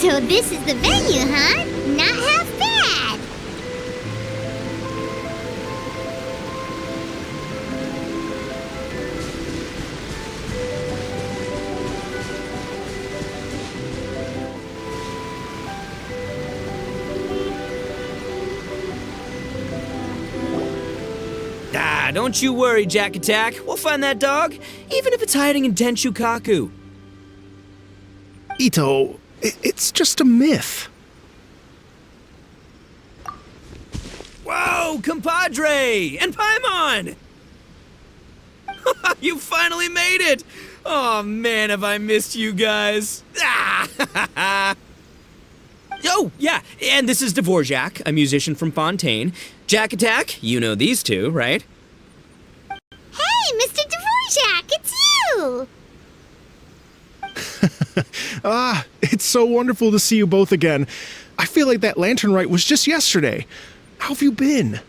So this is the venue, huh? Not half bad. Don't you worry, Jack Attack. We'll find that dog, even if it's hiding in Tenshukaku. Ito, it's just a myth. Whoa, compadre! And Paimon! You finally made it! Oh man, have I missed you guys. Oh, yeah, and this is Dvorak, a musician from Fontaine. Jack Attack, you know these two, right? Hey, Mr. Dvorak, it's you! It's so wonderful to see you both again. I feel like that lantern rite was just yesterday. How have you been?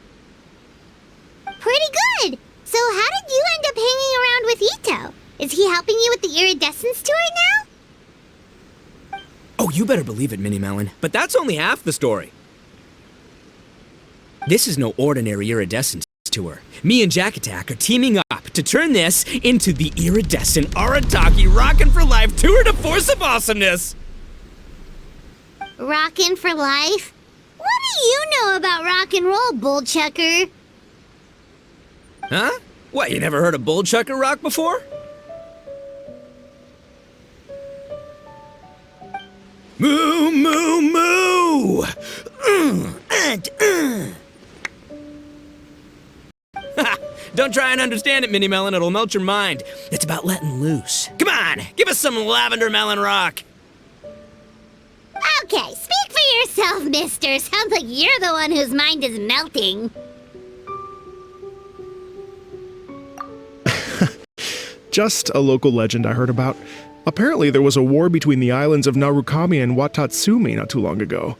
Pretty good. So how did you end up hanging around with Ito? Is he helping you with the Iridescence tour now? Oh, you better believe it, Minnie Melon. But that's only half the story. This is no ordinary Iridescence tour. Me and Jack Attack are teaming up to turn this into the Iridescent Arataki Rockin for Life Tour de Force of Awesomeness! Rockin' for life? What do you know about rock and roll, bullchucker? Huh? What, you never heard of bullchucker rock before? Moo, moo, moo! Don't try and understand it, Minnie Melon. It'll melt your mind. It's about letting loose. Come on, give us some lavender melon rock. Okay, speak for yourself, mister. Sounds like you're the one whose mind is melting. Just a local legend I heard about. Apparently there was a war between the islands of Narukami and Watatsumi not too long ago.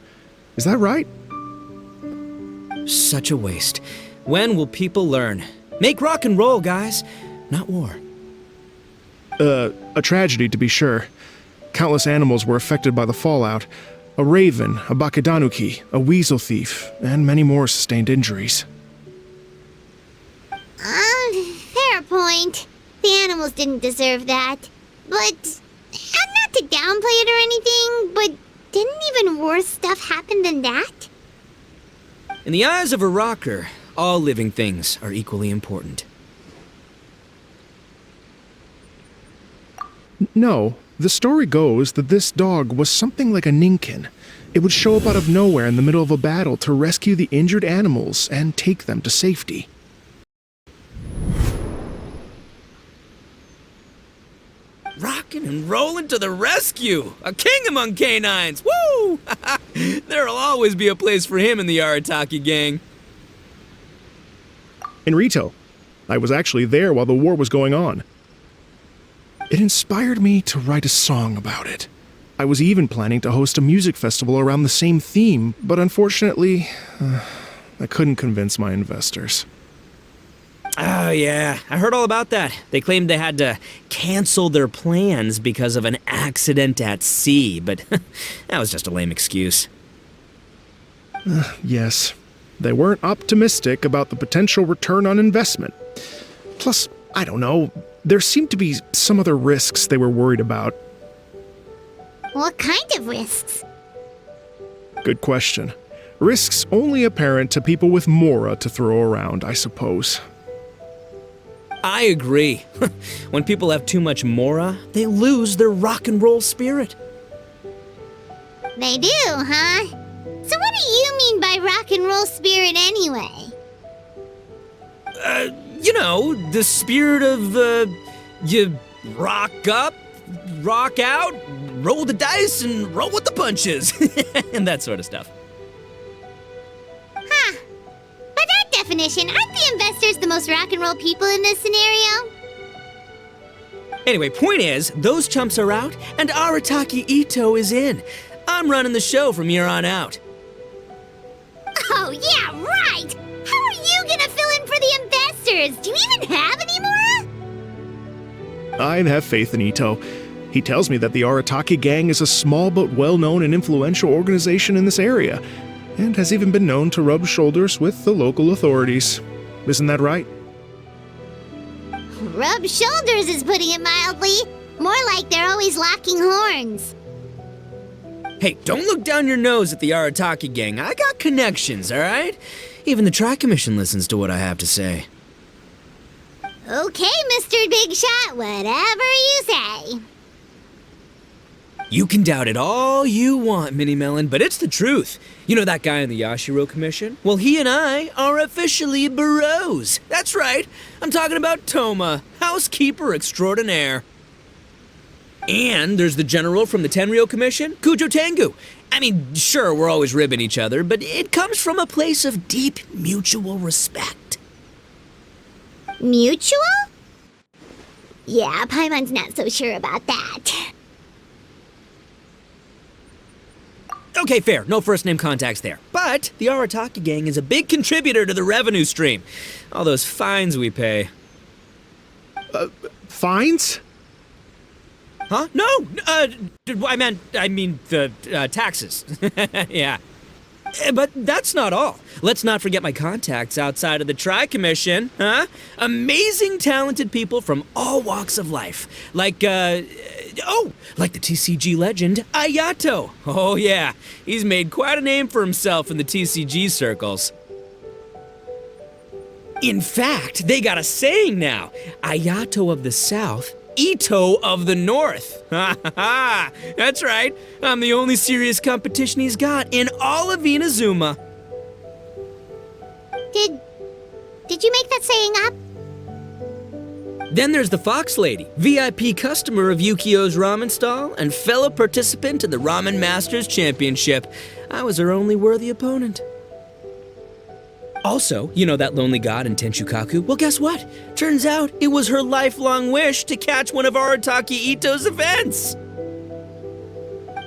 Is that right? Such a waste. When will people learn? Make rock and roll, guys, not war. A tragedy to be sure. Countless animals were affected by the fallout. A raven, a bakedanuki, a weasel thief, and many more sustained injuries. Fair point. The animals didn't deserve that. But, not to downplay it or anything, but didn't even worse stuff happen than that? In the eyes of a rocker, all living things are equally important. No, the story goes that this dog was something like a Nikke. It would show up out of nowhere in the middle of a battle to rescue the injured animals and take them to safety. Rockin' and rollin' to the rescue! A king among canines! Woo! There'll always be a place for him in the Arataki gang. In Rito, I was actually there while the war was going on. It inspired me to write a song about it. I was even planning to host a music festival around the same theme, but unfortunately, I couldn't convince my investors. Oh yeah, I heard all about that. They claimed they had to cancel their plans because of an accident at sea, but that was just a lame excuse. Yes, they weren't optimistic about the potential return on investment. Plus, I don't know, there seemed to be some other risks they were worried about. What kind of risks? Good question. Risks only apparent to people with mora to throw around, I suppose. I agree. When people have too much mora, they lose their rock and roll spirit. They do, huh? So what do you mean by rock and roll spirit anyway? You know, the spirit of, you rock up, rock out, roll the dice, and roll with the punches, and that sort of stuff. Huh. By that definition, aren't the investors the most rock and roll people in this scenario? Anyway, point is, those chumps are out, and Arataki Ito is in. I'm running the show from here on out. Oh, yeah, right! How are you gonna fill in for the investors? Do you even have any more? I have faith in Ito. He tells me that the Arataki gang is a small but well-known and influential organization in this area, and has even been known to rub shoulders with the local authorities. Isn't that right? Rub shoulders is putting it mildly. More like they're always locking horns. Hey, don't look down your nose at the Arataki gang. I got connections, all right? Even the Tri-Commission listens to what I have to say. Okay, Mr. Big Shot, whatever you say. You can doubt it all you want, Mini Melon, but it's the truth. You know that guy in the Yashiro Commission? Well, he and I are officially bros. That's right. I'm talking about Thoma, housekeeper extraordinaire. And there's the general from the Tenryou Commission, Kujo Tengu. I mean, sure, we're always ribbing each other, but it comes from a place of deep mutual respect. Mutual? Yeah, Paimon's not so sure about that. Okay, fair. No first-name contacts there. But the Arataki gang is a big contributor to the revenue stream. All those fines we pay. Fines? Huh? No! I mean the taxes. Yeah. But that's not all. Let's not forget my contacts outside of the Tri-Commission, huh? Amazing, talented people from all walks of life. Like the TCG legend, Ayato. Oh yeah, he's made quite a name for himself in the TCG circles. In fact, they got a saying now. Ayato of the South, Ito of the North. Ha ha ha! That's right. I'm the only serious competition he's got in all of Inazuma. Did you make that saying up? Then there's the Fox Lady, VIP customer of Yukio's ramen stall and fellow participant in the Ramen Masters Championship. I was her only worthy opponent. Also, you know that lonely god in Tenchukaku? Well, guess what? Turns out it was her lifelong wish to catch one of Arataki Ito's events.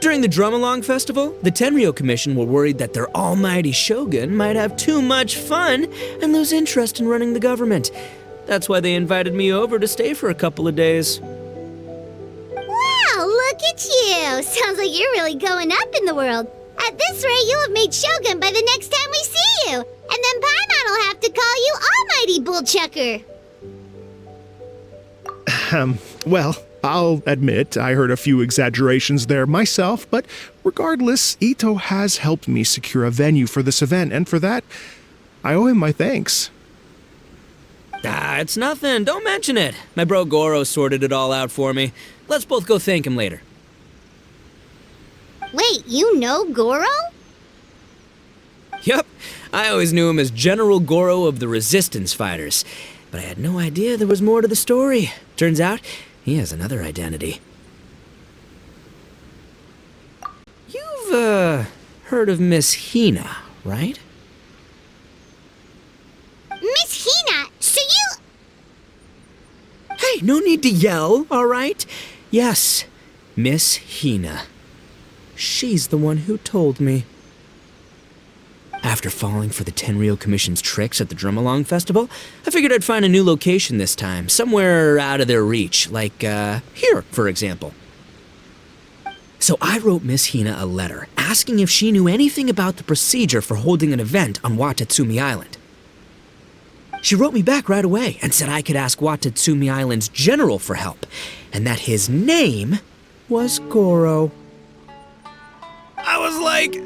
During the Drum-Along Festival, the Tenryou Commission were worried that their almighty shogun might have too much fun and lose interest in running the government. That's why they invited me over to stay for a couple of days. Wow, look at you! Sounds like you're really going up in the world. At this rate, you'll have made shogun by the next time we see you. And then Paimon will have to call you Almighty Bullchucker. Well, I'll admit I heard a few exaggerations there myself, but regardless, Ito has helped me secure a venue for this event, and for that, I owe him my thanks. It's nothing. Don't mention it. My bro Gorou sorted it all out for me. Let's both go thank him later. Wait, you know Gorou? Yep, I always knew him as General Gorou of the Resistance Fighters, but I had no idea there was more to the story. Turns out, he has another identity. You've, heard of Miss Hina, right? Miss Hina, so you... Hey, no need to yell, all right? Yes, Miss Hina. She's the one who told me. After falling for the Tenryou Commission's tricks at the Drum-Along Festival, I figured I'd find a new location this time, somewhere out of their reach, like, here, for example. So I wrote Miss Hina a letter, asking if she knew anything about the procedure for holding an event on Watatsumi Island. She wrote me back right away and said I could ask Watatsumi Island's general for help, and that his name was Gorou. I was like,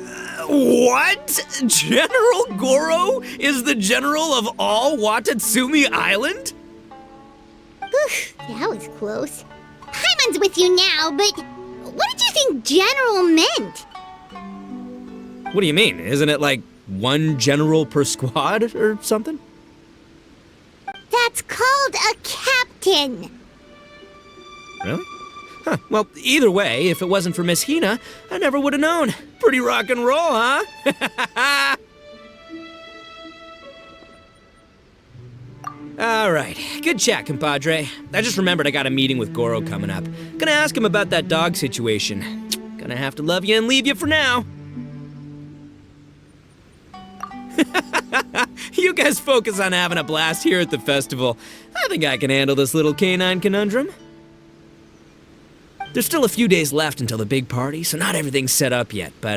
what? General Gorou is the general of all Watatsumi Island? That was close. Paimon's with you now, but what did you think general meant? What do you mean? Isn't it like one general per squad or something? That's called a captain. Really? Huh. Well, either way, if it wasn't for Miss Hina, I never would have known. Pretty rock and roll, huh? All right, good chat, compadre. I just remembered I got a meeting with Gorou coming up. Gonna ask him about that dog situation. Gonna have to love you and leave you for now. You guys focus on having a blast here at the festival. I think I can handle this little canine conundrum. There's still a few days left until the big party, so not everything's set up yet, but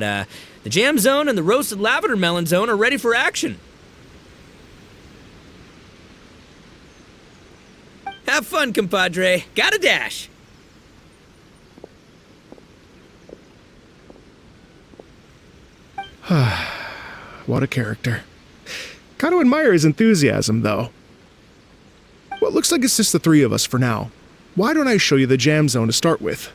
the jam zone and the roasted lavender melon zone are ready for action. Have fun, compadre. Gotta dash. What a character. Kind of admire his enthusiasm, though. Well, it looks like it's just the three of us for now. Why don't I show you the jam zone to start with?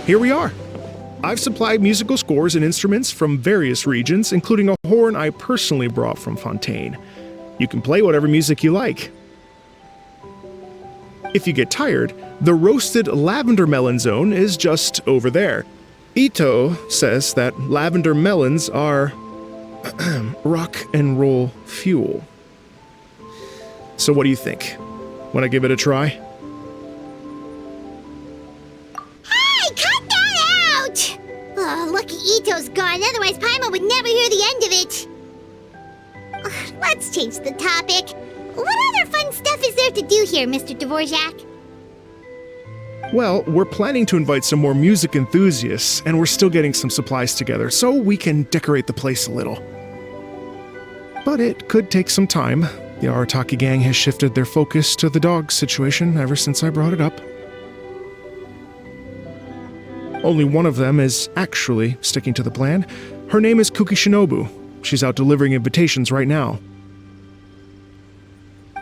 Here we are. I've supplied musical scores and instruments from various regions, including a horn I personally brought from Fontaine. You can play whatever music you like. If you get tired, the roasted lavender melon zone is just over there. Ito says that lavender melons are rock and roll fuel. So what do you think? Want to give it a try? Lucky Ito's gone, otherwise Paimon would never hear the end of it. Let's change the topic. What other fun stuff is there to do here, Mr. Dvorak? Well, we're planning to invite some more music enthusiasts, and we're still getting some supplies together, so we can decorate the place a little. But it could take some time. The Arataki gang has shifted their focus to the dog situation ever since I brought it up. Only one of them is actually sticking to the plan. Her name is Kuki Shinobu. She's out delivering invitations right now.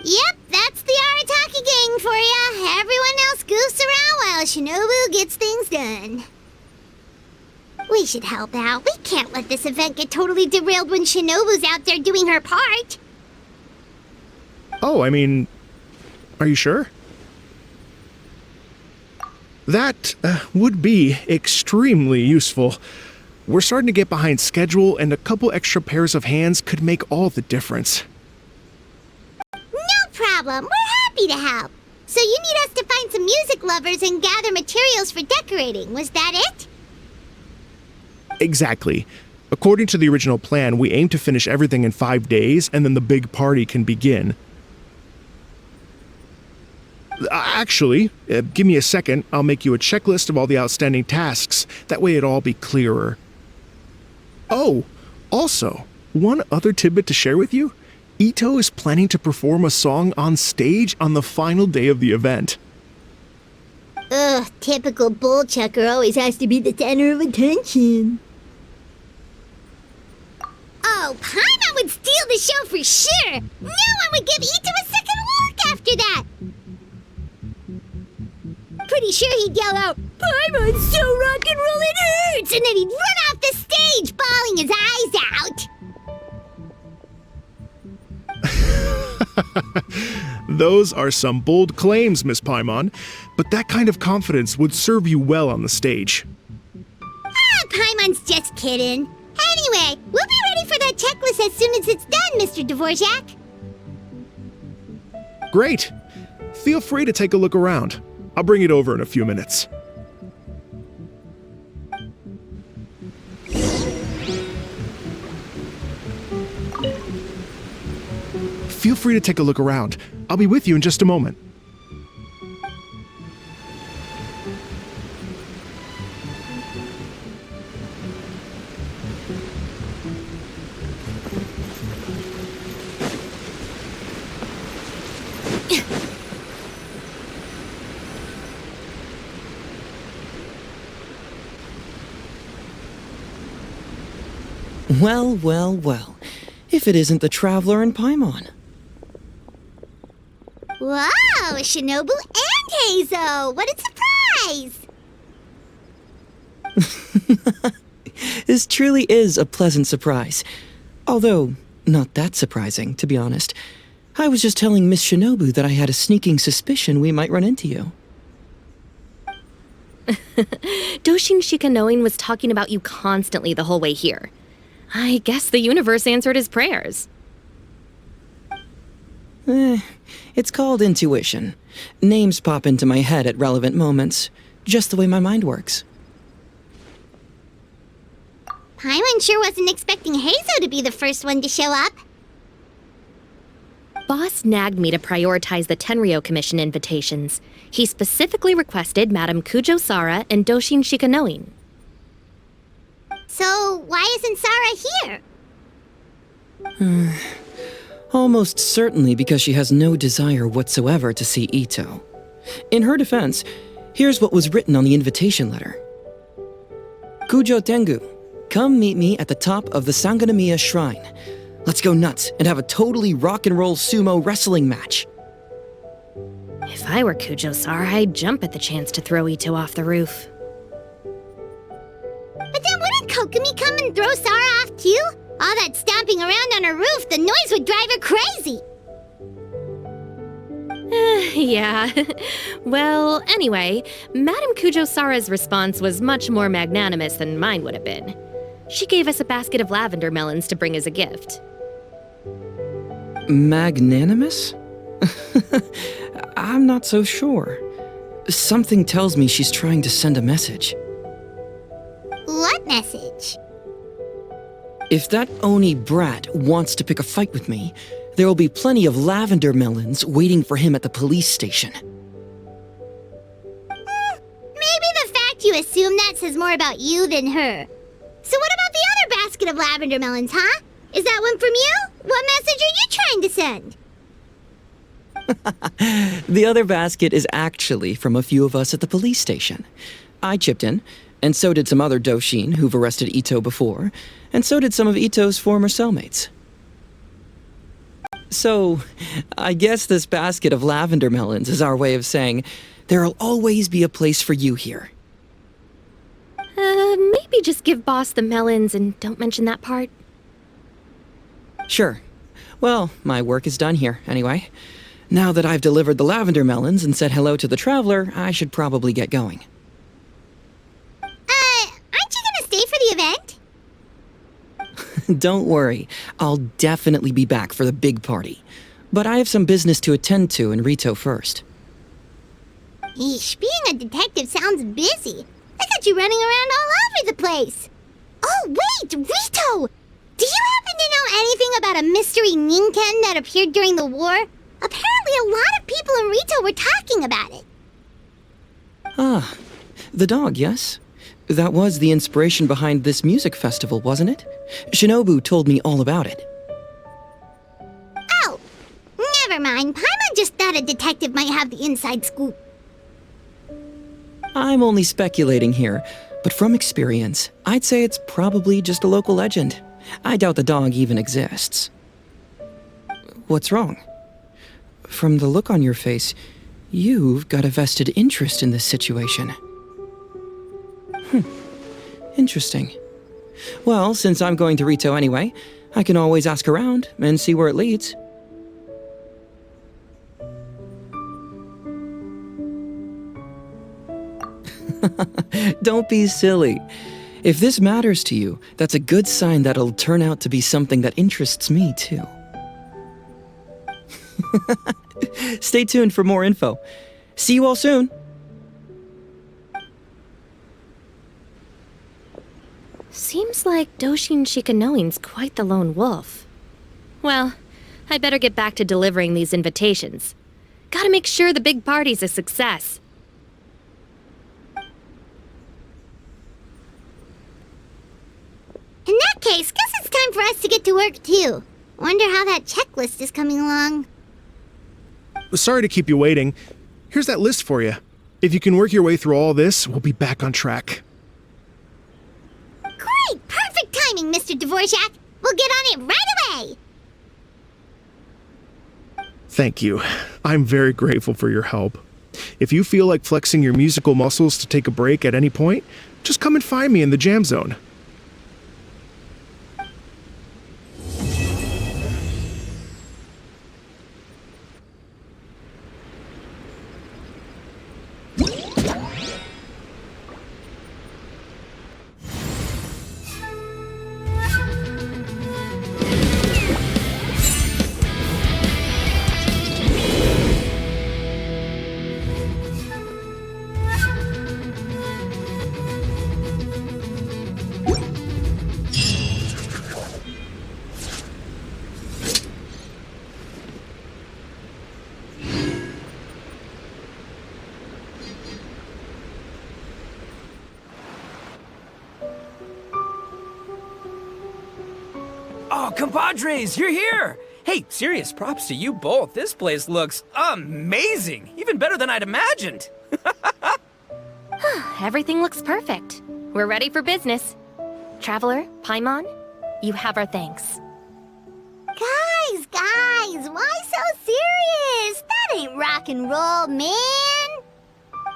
Yep, that's the Arataki gang for ya. Everyone else goofs around while Shinobu gets things done. We should help out. We can't let this event get totally derailed when Shinobu's out there doing her part. Oh, I mean, are you sure? That would be extremely useful. We're starting to get behind schedule, and a couple extra pairs of hands could make all the difference. No problem. We're happy to help. So you need us to find some music lovers and gather materials for decorating. Was that it? Exactly. According to the original plan, we aim to finish everything in 5 days, and then the big party can begin. Actually, give me a second. I'll make you a checklist of all the outstanding tasks. That way it'll all be clearer. Oh, also, one other tidbit to share with you. Ito is planning to perform a song on stage on the final day of the event. Ugh, typical bullchucker always has to be the center of attention. Oh, Paimon would steal the show for sure! No one would give Ito a second look after that! Pretty sure he'd yell out, "Paimon's so rock and roll it hurts!" And then he'd run off the stage, bawling his eyes out. Those are some bold claims, Miss Paimon, but that kind of confidence would serve you well on the stage. Paimon's just kidding. Anyway, we'll be ready for that checklist as soon as it's done, Mr. Dvorak. Great. Feel free to take a look around. I'll bring it over in a few minutes. Feel free to take a look around. I'll be with you in just a moment. Well, well, well. If it isn't the Traveler and Paimon. Whoa, Shinobu and Heizou! What a surprise! This truly is a pleasant surprise. Although, not that surprising, to be honest. I was just telling Miss Shinobu that I had a sneaking suspicion we might run into you. Doshin Shikanoin was talking about you constantly the whole way here. I guess the universe answered his prayers. It's called intuition. Names pop into my head at relevant moments, just the way my mind works. Paimon sure wasn't expecting Heizou to be the first one to show up. Boss nagged me to prioritize the Tenryou Commission invitations. He specifically requested Madame Kujo Sara and Doshin Shikanoin. So, why isn't Sara here? Almost certainly because she has no desire whatsoever to see Ito. In her defense, here's what was written on the invitation letter. Kujo Tengu, come meet me at the top of the Sangonomiya Shrine. Let's go nuts and have a totally rock and roll sumo wrestling match. If I were Kujo Sara, I'd jump at the chance to throw Ito off the roof. But then wouldn't Kokomi come and throw Sara off too? All that stomping around on her roof, the noise would drive her crazy. Yeah. Well, anyway, Madame Kujo Sara's response was much more magnanimous than mine would have been. She gave us a basket of lavender melons to bring as a gift. Magnanimous? I'm not so sure. Something tells me she's trying to send a message. What message? If that Oni brat wants to pick a fight with me, there will be plenty of lavender melons waiting for him at the police station. Maybe the fact you assume that says more about you than her. So what about the other basket of lavender melons, huh? Is that one from you? What message are you trying to send? The other basket is actually from a few of us at the police station. I chipped in, and so did some other Doshin who've arrested Ito before, and so did some of Ito's former cellmates. So, I guess this basket of lavender melons is our way of saying, there'll always be a place for you here. Maybe just give Boss the melons and don't mention that part. Sure. Well, my work is done here, anyway. Now that I've delivered the lavender melons and said hello to the traveler, I should probably get going. Aren't you gonna stay for the event? Don't worry, I'll definitely be back for the big party. But I have some business to attend to in Rito first. Eesh, being a detective sounds busy. I got you running around all over the place. Oh, wait, Rito! Do you happen to know anything about a mystery Ninken that appeared during the war? Apparently a lot of people in Rito were talking about it. Ah, the dog, yes? That was the inspiration behind this music festival, wasn't it? Shinobu told me all about it. Oh, never mind. Paimon just thought a detective might have the inside scoop. I'm only speculating here, but from experience, I'd say it's probably just a local legend. I doubt the dog even exists. What's wrong? From the look on your face, you've got a vested interest in this situation. Interesting. Well, since I'm going to Rito anyway, I can always ask around and see where it leads. Don't be silly. If this matters to you, that's a good sign that it'll turn out to be something that interests me, too. Stay tuned for more info. See you all soon. Seems like Doshin Shikanoin's quite the lone wolf. Well, I better get back to delivering these invitations. Gotta make sure the big party's a success. In that case, guess it's time for us to get to work too. Wonder how that checklist is coming along. Sorry to keep you waiting. Here's that list for you. If you can work your way through all this, we'll be back on track. Great! Perfect timing, Mr. Dvorak! We'll get on it right away! Thank you. I'm very grateful for your help. If you feel like flexing your musical muscles to take a break at any point, just come and find me in the jam zone. Oh, compadres, you're here! Hey, serious props to you both. This place looks amazing! Even better than I'd imagined! Everything looks perfect. We're ready for business. Traveler, Paimon, you have our thanks. Guys, why so serious? That ain't rock and roll, man.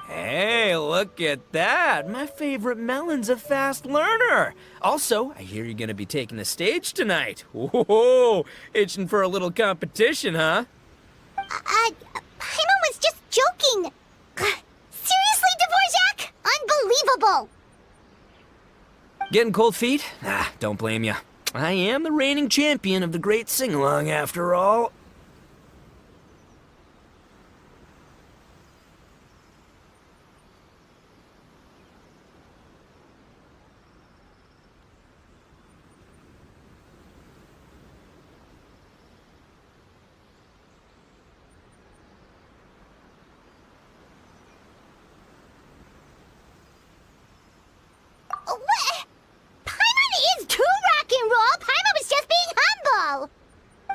Hey, look at that! My favorite melon's a fast learner! Also, I hear you're gonna be taking the stage tonight. Whoa! Itching for a little competition, huh? Paimon was just joking. Seriously, Dvorak? Unbelievable. Getting cold feet? Don't blame ya. I am the reigning champion of the great sing-along, after all. What? Paimon is too rock and roll. Paimon was just being humble.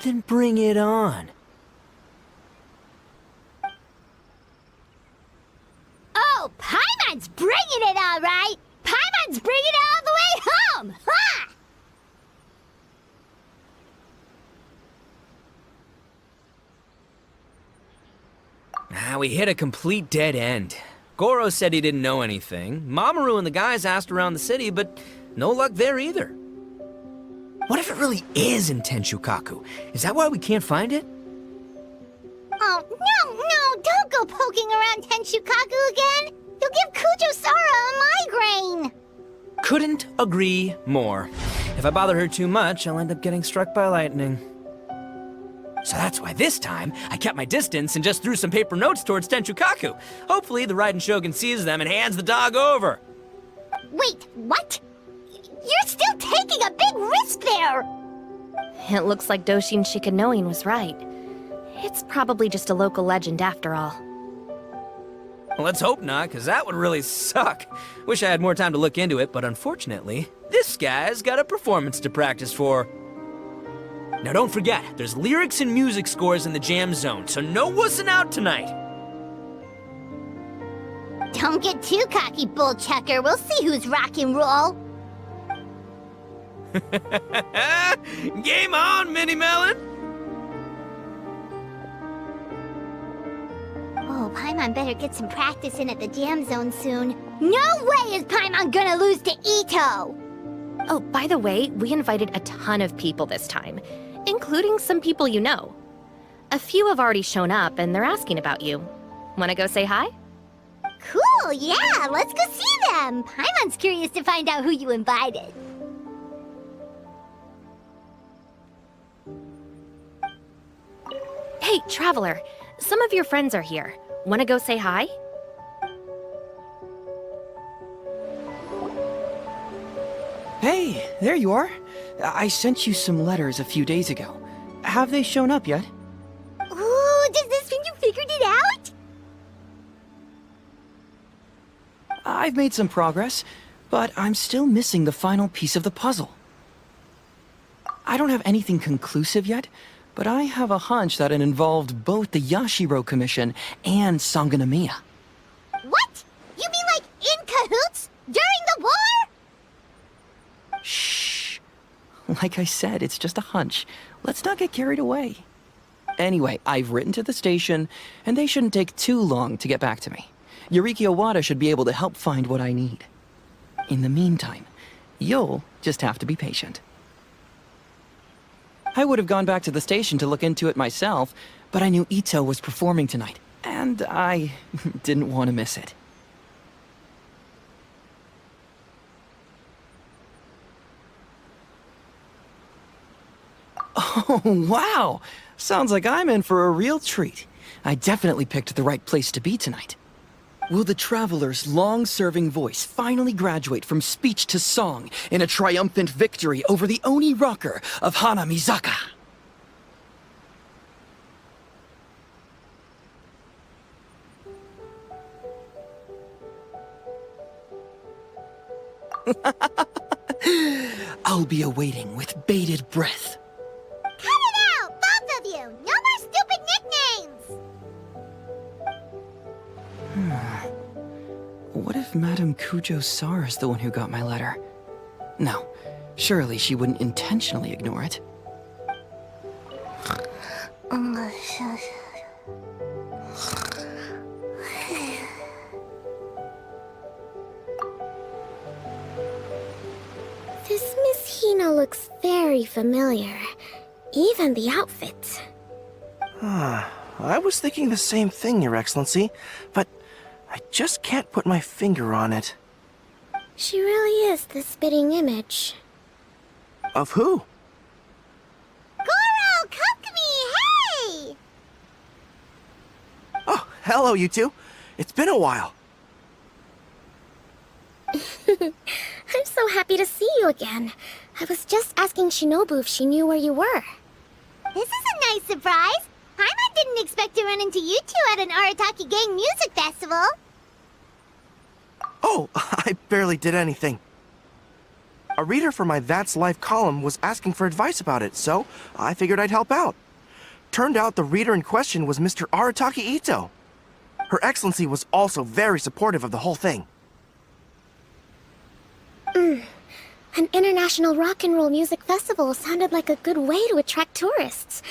Then bring it on. Oh, Paimon's bringing it all right. Paimon's bringing it all the way home. Ha! We hit a complete dead end. Gorou said he didn't know anything. Mamoru and the guys asked around the city, but no luck there either. What if it really is in Tenshukaku? Is that why we can't find it? Oh, no, don't go poking around Tenshukaku again. You'll give Kujo-Sara a migraine. Couldn't agree more. If I bother her too much, I'll end up getting struck by lightning. So that's why this time, I kept my distance and just threw some paper notes towards Tenshukaku. Hopefully the Raiden Shogun sees them and hands the dog over. Wait, what? You're still taking a big risk there! It looks like Doshin Shikanoin was right. It's probably just a local legend after all. Well, let's hope not, because that would really suck. Wish I had more time to look into it, but unfortunately, this guy's got a performance to practice for. Now don't forget, there's lyrics and music scores in the jam zone, so no wussing out tonight. Don't get too cocky, bullchucker. We'll see who's rock and roll. Game on, Mini Melon! Oh, Paimon better get some practice in at the jam zone soon. No way is Paimon gonna lose to Ito! Oh, by the way, we invited a ton of people this time, including some people you know. A few have already shown up and they're asking about you. Wanna go say hi? Cool, yeah, let's go see them. Paimon's curious to find out who you invited. Hey, Traveler, some of your friends are here. Wanna go say hi? Hey, there you are. I sent you some letters a few days ago. Have they shown up yet? Ooh, does this mean you figured it out? I've made some progress, but I'm still missing the final piece of the puzzle. I don't have anything conclusive yet, but I have a hunch that it involved both the Yashiro Commission and Sangonomiya. What? You mean like in cahoots? During the war? Shh. Like I said, it's just a hunch. Let's not get carried away. Anyway, I've written to the station, and they shouldn't take too long to get back to me. Yuriki Owada should be able to help find what I need. In the meantime, you'll just have to be patient. I would have gone back to the station to look into it myself, but I knew Ito was performing tonight, and I didn't want to miss it. Oh, wow! Sounds like I'm in for a real treat. I definitely picked the right place to be tonight. Will the Traveler's long-serving voice finally graduate from speech to song in a triumphant victory over the Oni rocker of Hanamizaka? I'll be awaiting with bated breath. What if Madame Kujo-Sar is the one who got my letter? No, surely she wouldn't intentionally ignore it. This Miss Hina looks very familiar. Even the outfit. I was thinking the same thing, Your Excellency, but I just can't put my finger on it. She really is the spitting image. Of who? Gorou! Kokomi! Hey! Oh, hello, you two. It's been a while. I'm so happy to see you again. I was just asking Shinobu if she knew where you were. This is a nice surprise. Paimon didn't expect to run into you two at an Arataki Gang music festival. Oh, I barely did anything. A reader for my That's Life column was asking for advice about it, so I figured I'd help out. Turned out the reader in question was Mr. Arataki Ito. Her Excellency was also very supportive of the whole thing. An international rock and roll music festival sounded like a good way to attract tourists.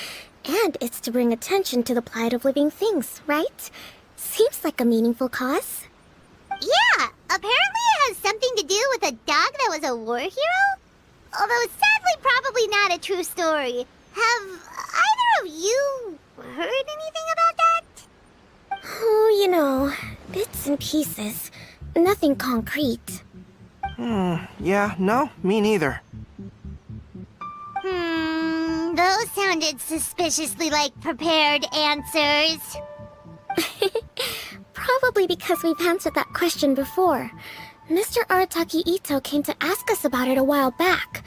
And it's to bring attention to the plight of living things, right? Seems like a meaningful cause. Yeah, apparently it has something to do with a dog that was a war hero? Although sadly probably not a true story. Have either of you heard anything about that? Oh, you know, bits and pieces. Nothing concrete. Yeah, no, me neither. Those sounded suspiciously like prepared answers. Probably because we've answered that question before. Mr. Arataki Ito came to ask us about it a while back.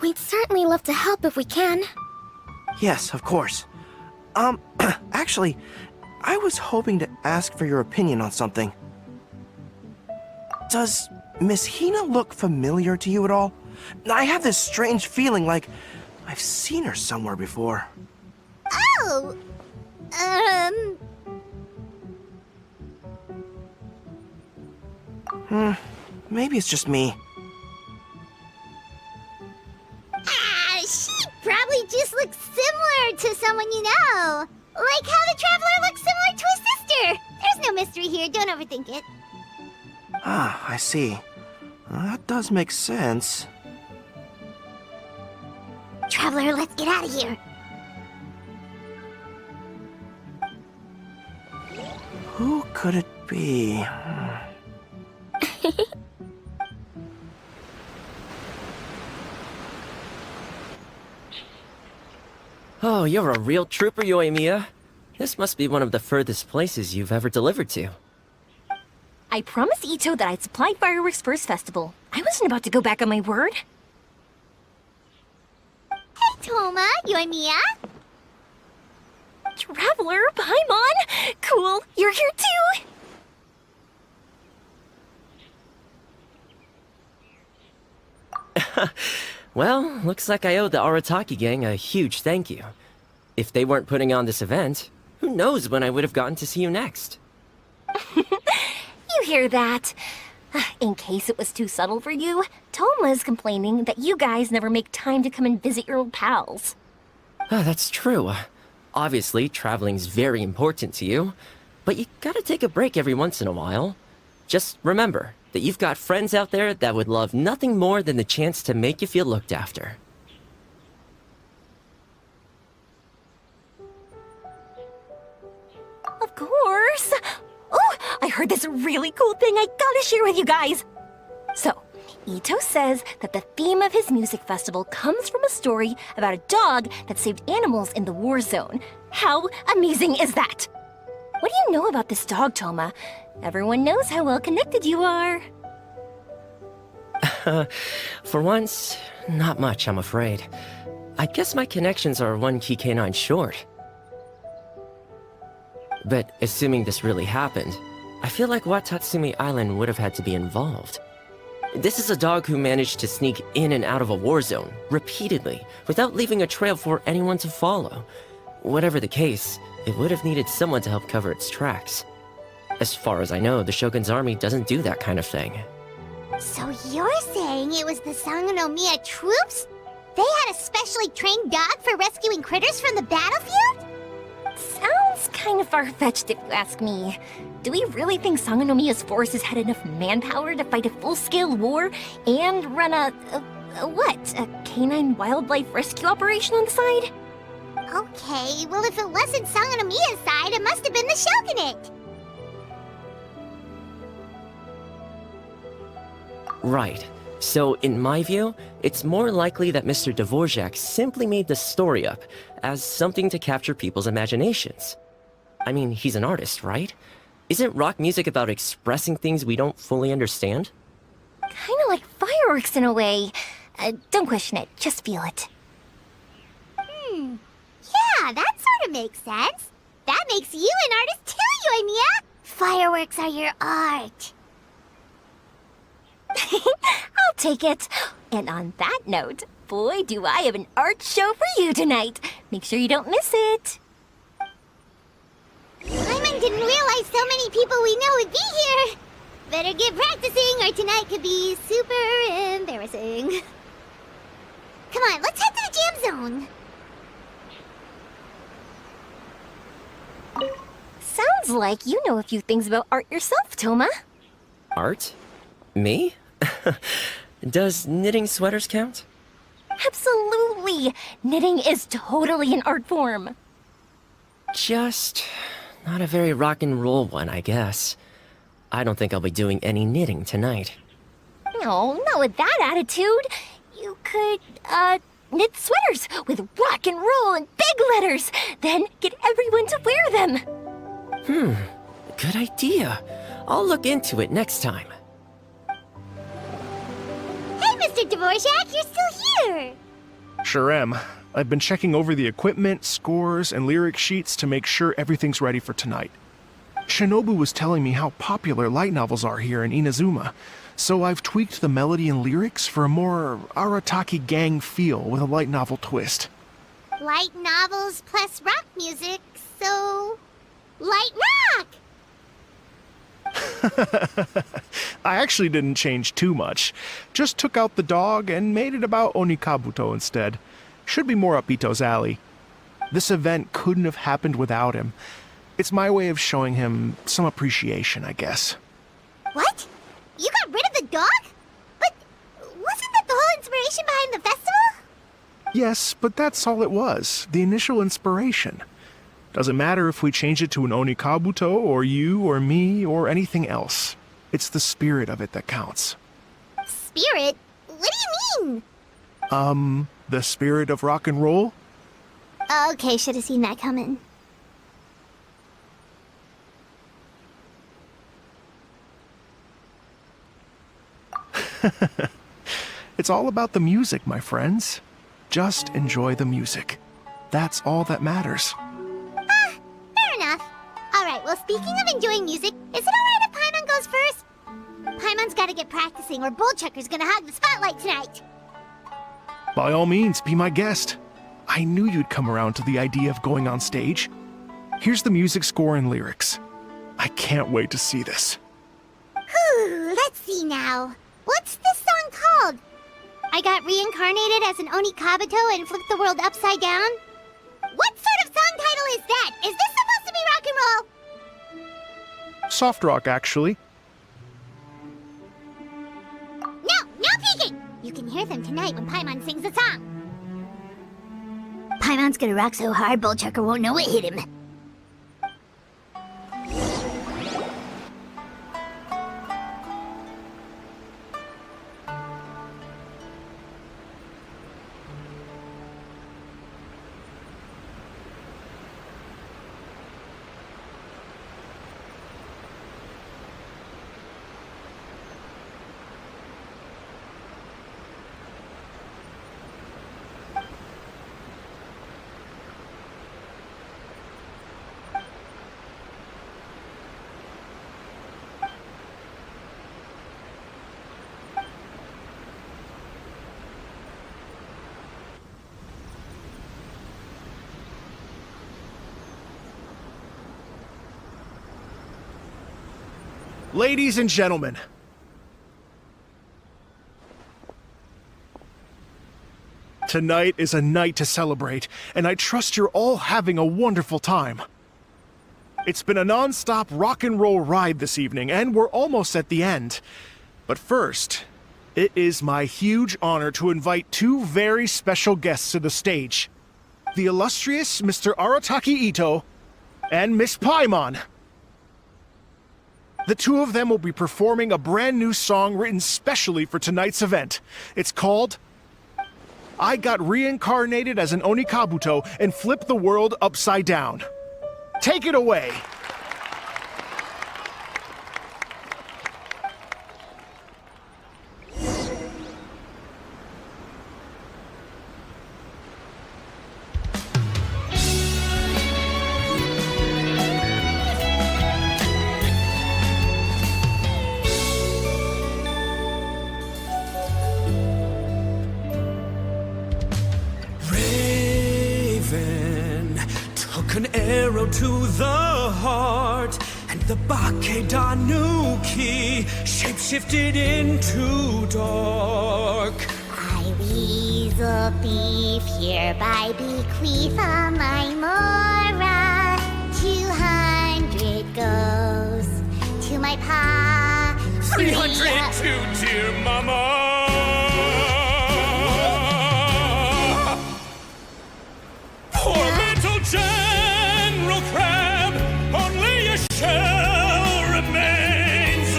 We'd certainly love to help if we can. Yes, of course. Actually, I was hoping to ask for your opinion on something. Does Miss Hina look familiar to you at all? I have this strange feeling like I've seen her somewhere before. Oh! Maybe it's just me. She probably just looks similar to someone you know. Like how the Traveler looks similar to his sister. There's no mystery here, don't overthink it. Ah, I see. That does make sense. Traveler, let's get out of here. Who could it be? Oh, you're a real trooper, yoimiya. This must be one of the furthest places you've ever delivered to. I promised Ito that I'd supply fireworks for his festival. I wasn't about to go back on my word. Hey, Thoma, yoimiya. Traveler, Paimon! Cool, you're here too! Well, looks like I owe the Arataki gang a huge thank you. If they weren't putting on this event, who knows when I would have gotten to see you next. You hear that? In case it was too subtle for you, Thoma's complaining that you guys never make time to come and visit your old pals. That's true. Obviously, traveling's very important to you, but you gotta take a break every once in a while. Just remember that you've got friends out there that would love nothing more than the chance to make you feel looked after. Of course! Oh, I heard this really cool thing I gotta share with you guys! So, Ito says that the theme of his music festival comes from a story about a dog that saved animals in the war zone. How amazing is that? What do you know about this dog, Thoma? Everyone knows how well connected you are. For once, not much, I'm afraid. I guess my connections are one key canine short. But assuming this really happened, I feel like Watatsumi Island would have had to be involved. This is a dog who managed to sneak in and out of a war zone, repeatedly, without leaving a trail for anyone to follow. Whatever the case, it would have needed someone to help cover its tracks. As far as I know, the Shogun's army doesn't do that kind of thing. So you're saying it was the Sangonomiya troops? They had a specially trained dog for rescuing critters from the battlefield? Sounds kind of far-fetched if you ask me. Do we really think Sangonomiya's forces had enough manpower to fight a full-scale war and run a canine wildlife rescue operation on the side? Okay, well if it wasn't Sangonomiya's side, it must have been the Shogunate. Right. So, in my view, it's more likely that Mr. Dvorak simply made the story up as something to capture people's imaginations. I mean, he's an artist, right? Isn't rock music about expressing things we don't fully understand? Kinda like fireworks in a way. Don't question it, just feel it. Yeah, that sort of makes sense. That makes you an artist too, yoimiya. Fireworks are your art. I'll take it. And on that note, boy, do I have an art show for you tonight. Make sure you don't miss it. Paimon didn't realize so many people we know would be here. Better get practicing or tonight could be super embarrassing. Come on, let's head to the jam zone. Sounds like you know a few things about art yourself, Thoma. Art? Me? Does knitting sweaters count? Absolutely! Knitting is totally an art form. Just not a very rock and roll one, I guess. I don't think I'll be doing any knitting tonight. No, not with that attitude. You could, knit sweaters with rock and roll and big letters, then get everyone to wear them. Good idea. I'll look into it next time. Hey, Mr. Dvorak, you're still here. Sure am. I've been checking over the equipment, scores, and lyric sheets to make sure everything's ready for tonight. Shinobu was telling me how popular light novels are here in Inazuma, so I've tweaked the melody and lyrics for a more Arataki gang feel with a light novel twist. Light novels plus rock music, so... light rock! I actually didn't change too much. Just took out the dog and made it about Onikabuto instead. Should be more up Ito's alley. This event couldn't have happened without him. It's my way of showing him some appreciation, I guess. What? You got rid of the dog? But wasn't that the whole inspiration behind the festival? Yes, but that's all it was. The initial inspiration. Doesn't matter if we change it to an Onikabuto, or you, or me, or anything else. It's the spirit of it that counts. Spirit? What do you mean? The spirit of rock and roll? Okay, should have seen that coming. It's all about the music, my friends. Just enjoy the music. That's all that matters. Fair enough. Alright, well speaking of enjoying music, is it alright if Paimon goes first? Paimon's gotta get practicing or Bullchucker's gonna hog the spotlight tonight. By all means, be my guest. I knew you'd come around to the idea of going on stage. Here's the music score and lyrics. I can't wait to see this. Whew, let's see now. What's this song called? I got reincarnated as an Onikabuto and flipped the world upside down? What sort of song title is that? Is this supposed to be rock and roll? Soft rock, actually. No peeking! You can hear them tonight when Paimon sings the song. Paimon's gonna rock so hard, Bullchucker won't know it hit him. Ladies and gentlemen, tonight is a night to celebrate, and I trust you're all having a wonderful time. It's been a non-stop rock and roll ride this evening, and we're almost at the end. But first, it is my huge honor to invite two very special guests to the stage. The illustrious Mr. Arataki Ito and Miss Paimon. The two of them will be performing a brand new song written specially for tonight's event. It's called I Got Reincarnated as an Onikabuto and Flipped the World Upside Down. Take it away! An arrow to the heart, and the Bakedanuki shapeshifted into dark. I weasel thief hereby bequeath all my mora. 200 goes to my pa. 300 to dear mama. Poor little General Crab, only a shell remains.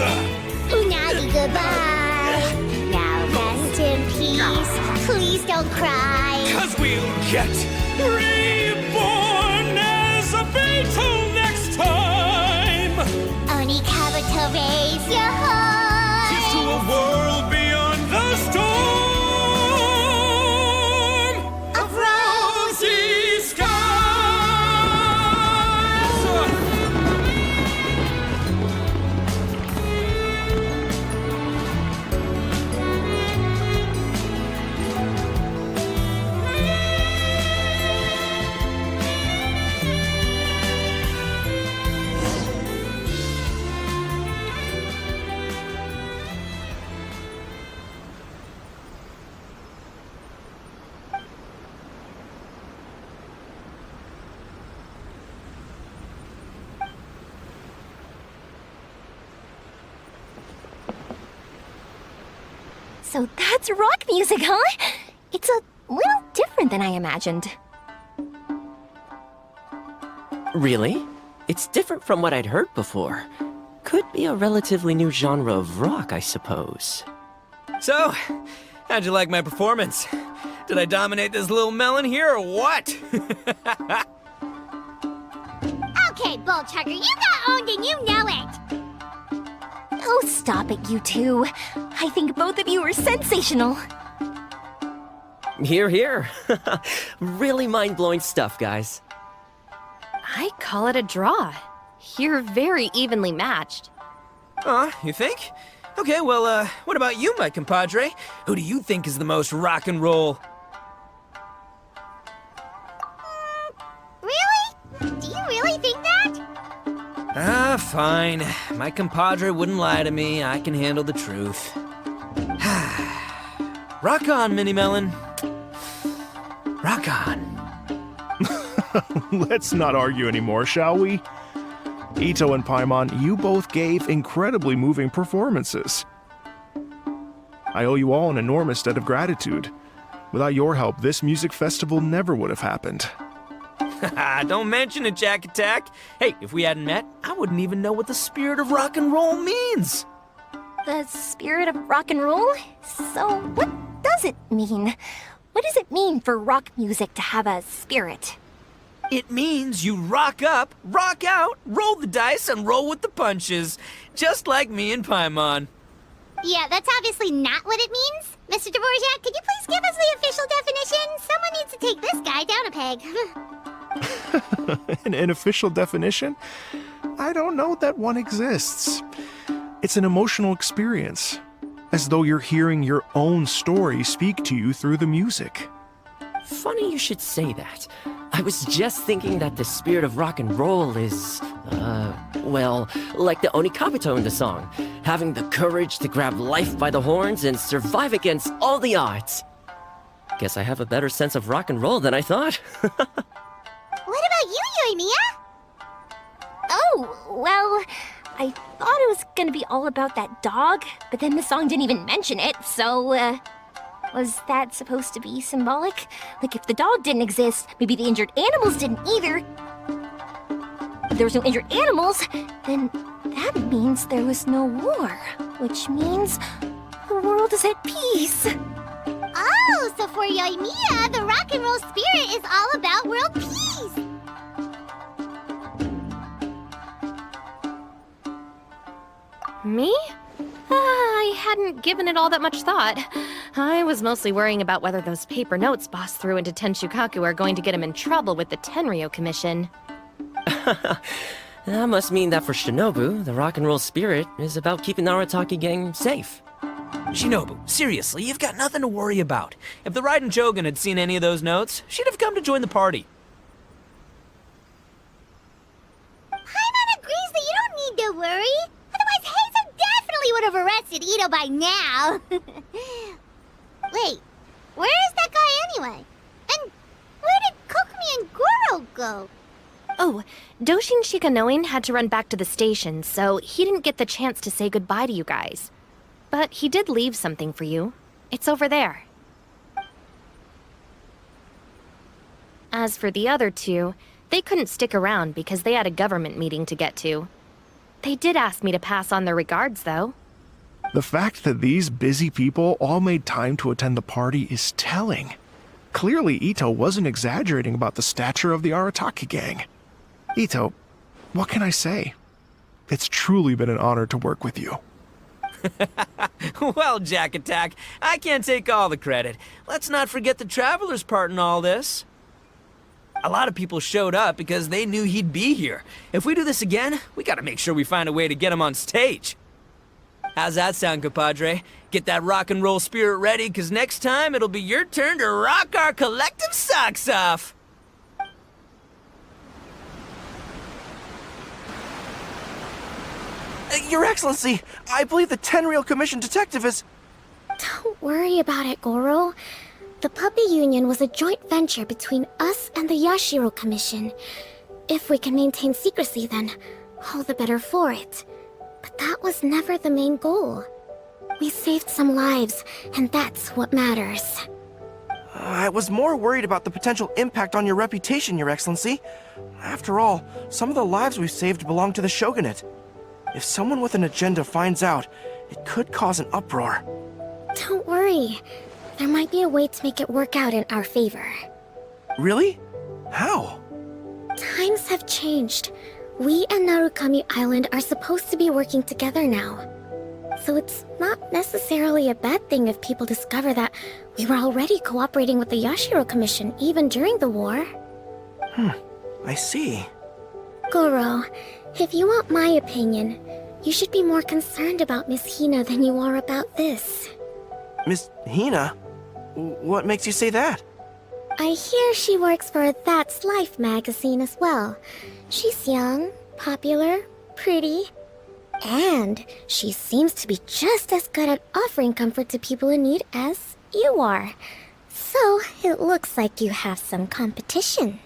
Unagi, goodbye. Now rest in peace. Please don't cry. 'Cause we'll get reborn as a beetle next time. Onikabuto, raise your heart. Here's to a world beyond the storm of rosy skies. So that's rock music, huh? It's a little different than I imagined. Really? It's different from what I'd heard before. Could be a relatively new genre of rock, I suppose. So, how'd you like my performance? Did I dominate this little melon here or what? Okay, Bull Tucker, you got owned and you know it. Oh, stop it, you two. I think both of you are sensational. Hear, hear. Really mind-blowing stuff, guys. I call it a draw. You're very evenly matched. You think? Okay, well, what about you, my compadre? Who do you think is the most rock and roll? Really? Do you really think that? Fine. My compadre wouldn't lie to me. I can handle the truth. Rock on, Mini Melon. Rock on. Let's not argue anymore, shall we? Ito and Paimon, you both gave incredibly moving performances. I owe you all an enormous debt of gratitude. Without your help, this music festival never would have happened. Don't mention it, Jack Attack. Hey, if we hadn't met, I wouldn't even know what the spirit of rock and roll means. The spirit of rock and roll? So, what does it mean? What does it mean for rock music to have a spirit? It means you rock up, rock out, roll the dice, and roll with the punches. Just like me and Paimon. Yeah, that's obviously not what it means. Mr. Dvorak, could you please give us the official definition? Someone needs to take this guy down a peg. An official definition? I don't know that one exists. It's an emotional experience, as though you're hearing your own story speak to you through the music. Funny you should say that. I was just thinking that the spirit of rock and roll is, well, like the Onikabuto in the song, having the courage to grab life by the horns and survive against all the odds. Guess I have a better sense of rock and roll than I thought. What about you, Yoimiya? Oh, well, I thought it was gonna be all about that dog, but then the song didn't even mention it, so, was that supposed to be symbolic? Like, if the dog didn't exist, maybe the injured animals didn't either. If there was no injured animals, then that means there was no war, which means the world is at peace. Oh, so for Yoimiya, the rock and roll spirit is all about world peace! Me? I hadn't given it all that much thought. I was mostly worrying about whether those paper notes Boss threw into Tenshukaku are going to get him in trouble with the Tenryou Commission. That must mean that for Shinobu, the rock and roll spirit is about keeping the Arataki gang safe. Shinobu, seriously, you've got nothing to worry about. If the Raiden Jogan had seen any of those notes, she'd have come to join the party. Paimon agrees that you don't need to worry. Otherwise, Heizou definitely would have arrested Ito by now. Wait, where is that guy anyway? And where did Kokomi and Gorou go? Oh, Doshin Shikanoin had to run back to the station, so he didn't get the chance to say goodbye to you guys. But he did leave something for you. It's over there. As for the other two, they couldn't stick around because they had a government meeting to get to. They did ask me to pass on their regards, though. The fact that these busy people all made time to attend the party is telling. Clearly, Ito wasn't exaggerating about the stature of the Arataki gang. Ito, what can I say? It's truly been an honor to work with you. Well, Jack Attack, I can't take all the credit. Let's not forget the Traveler's part in all this. A lot of people showed up because they knew he'd be here. If we do this again, we gotta make sure we find a way to get him on stage. How's that sound, compadre? Get that rock and roll spirit ready, because next time it'll be your turn to rock our collective socks off. Your Excellency, I believe the Tenryou Commission detective is... Don't worry about it, Gorou. The Puppy Union was a joint venture between us and the Yashiro Commission. If we can maintain secrecy, then all the better for it. But that was never the main goal. We saved some lives, and that's what matters. I was more worried about the potential impact on your reputation, Your Excellency. After all, some of the lives we've saved belong to the Shogunate. If someone with an agenda finds out, it could cause an uproar. Don't worry. There might be a way to make it work out in our favor. Really? How? Times have changed. We and Narukami Island are supposed to be working together now. So it's not necessarily a bad thing if people discover that we were already cooperating with the Yashiro Commission even during the war. I see. Gorou, if you want my opinion, you should be more concerned about Miss Hina than you are about this. Miss Hina? What makes you say that? I hear she works for That's Life magazine as well. She's young, popular, pretty, and she seems to be just as good at offering comfort to people in need as you are. So it looks like you have some competition.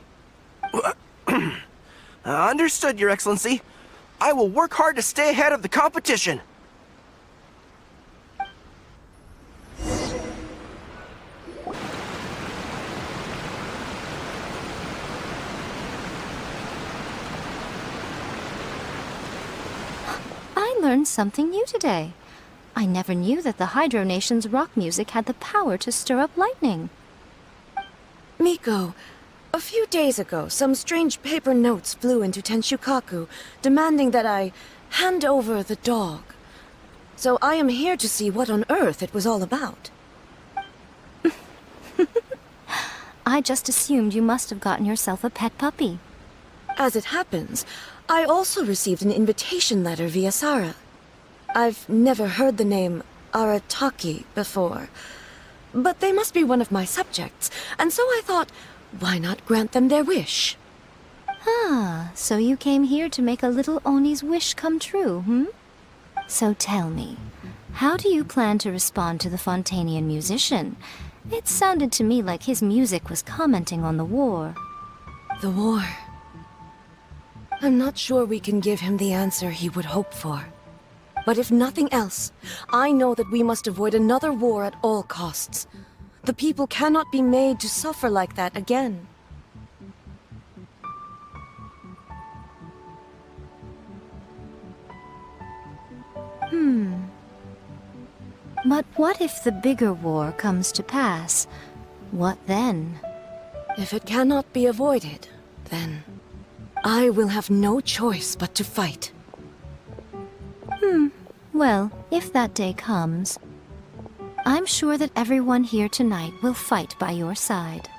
Understood, Your Excellency. I will work hard to stay ahead of the competition. I learned something new today. I never knew that the Hydro Nation's rock music had the power to stir up lightning. Miko, a few days ago, some strange paper notes flew into Tenshukaku, demanding that I hand over the dog. So I am here to see what on earth it was all about. I just assumed you must have gotten yourself a pet puppy. As it happens, I also received an invitation letter via Sara. I've never heard the name Arataki before, but they must be one of my subjects, and so I thought, why not grant them their wish? Ah, so you came here to make a little Oni's wish come true, hmm? So tell me, how do you plan to respond to the Fontainian musician? It sounded to me like his music was commenting on the war. The war. I'm not sure we can give him the answer he would hope for. But if nothing else, I know that we must avoid another war at all costs. The people cannot be made to suffer like that again. But what if the bigger war comes to pass? What then? If it cannot be avoided, then I will have no choice but to fight. Well, if that day comes, I'm sure that everyone here tonight will fight by your side.